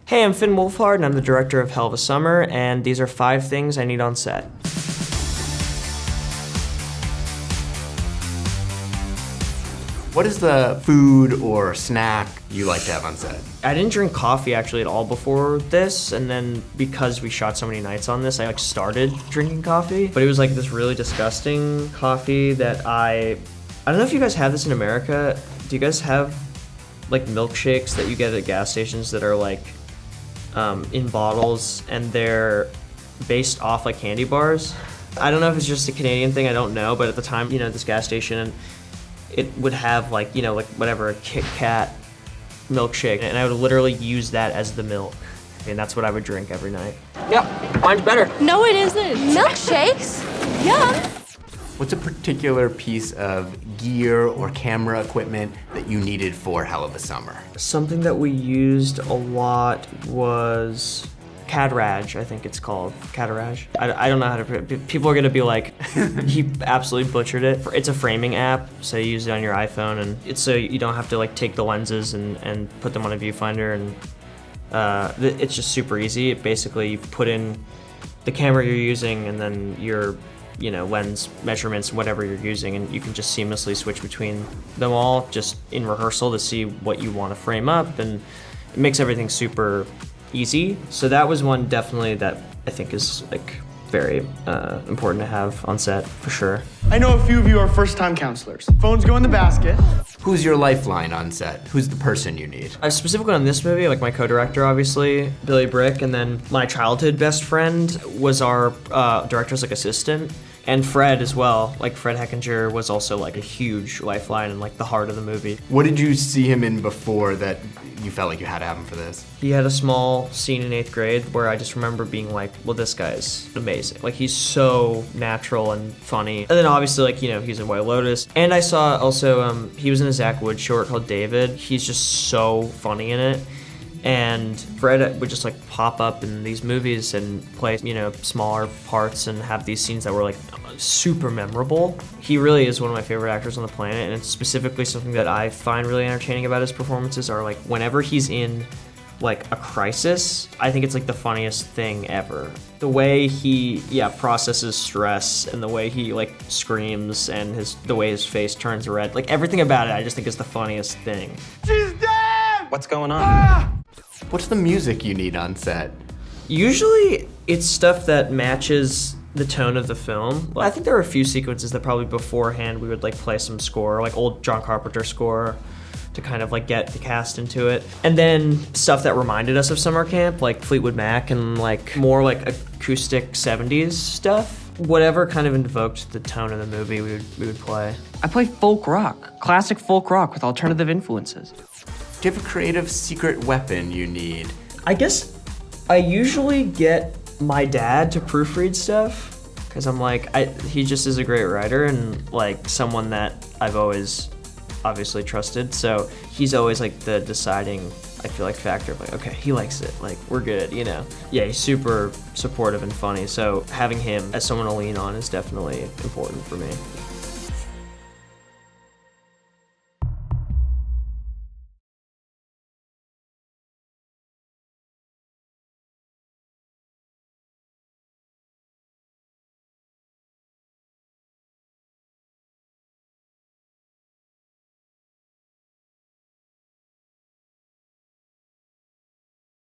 Hey, I'm Finn Wolfhard, and I'm the director of Hell of a Summer, and these are 5 things I need on set. What is the food or snack you like to have on set? I didn't drink coffee actually at all before this, and then because we shot so many nights on this, I started drinking coffee. But it was this really disgusting coffee that I don't know if you guys have this in America. Do you guys have milkshakes that you get at gas stations that are in bottles and they're based off candy bars? I don't know if it's just a Canadian thing, I don't know, but at the time, this gas station, it would have whatever, a Kit Kat milkshake, and I would literally use that as the milk. And that's what I would drink every night. Yeah, mine's better. No, it isn't. Milkshakes? Yum. What's a particular piece of gear or camera equipment that you needed for Hell of a Summer? Something that we used a lot was Cadrage, I think it's called. Cadrage. I don't know how to, people are gonna be like, he absolutely butchered it. It's a framing app, so you use it on your iPhone, and it's so you don't have to take the lenses and put them on a viewfinder, and it's just super easy. Basically, you put in the camera you're using and then your lens measurements, whatever you're using, and you can just seamlessly switch between them all just in rehearsal to see what you want to frame up, and it makes everything super easy. So that was one definitely that I think is very important to have on set for sure. I know a few of you are first-time counselors. Phones go in the basket. Who's your lifeline on set? Who's the person you need? Specifically on this movie, my co-director, obviously, Billy Brick, and then my childhood best friend was our director's assistant, and Fred as well. Fred Hechinger was also a huge lifeline and the heart of the movie. What did you see him in before that you felt like you had to have him for this? He had a small scene in 8th grade where I just remember being well, this guy's amazing. He's so natural and funny. And then obviously, he's in White Lotus. And I saw also, he was in a Zach Wood short called David. He's just so funny in it. And Fred would just pop up in these movies and play, smaller parts and have these scenes that were super memorable. He really is one of my favorite actors on the planet, and it's specifically something that I find really entertaining about his performances are whenever he's in a crisis, I think it's the funniest thing ever. The way he processes stress and the way he screams and the way his face turns red, everything about it I just think is the funniest thing. She's dead! What's going on? Ah! What's the music you need on set? Usually it's stuff that matches the tone of the film. I think there are a few sequences that probably beforehand we would play some score, old John Carpenter score, to kind of get the cast into it. And then stuff that reminded us of summer camp, like Fleetwood Mac, and more acoustic 70s stuff. Whatever kind of invoked the tone of the movie we would play. I play folk rock, classic folk rock with alternative influences. Do you have a creative secret weapon you need? I guess I usually get my dad to proofread stuff, because I'm he just is a great writer and someone that I've always obviously trusted. So he's always the deciding, I feel factor of okay, he likes it, we're good, Yeah, he's super supportive and funny. So having him as someone to lean on is definitely important for me.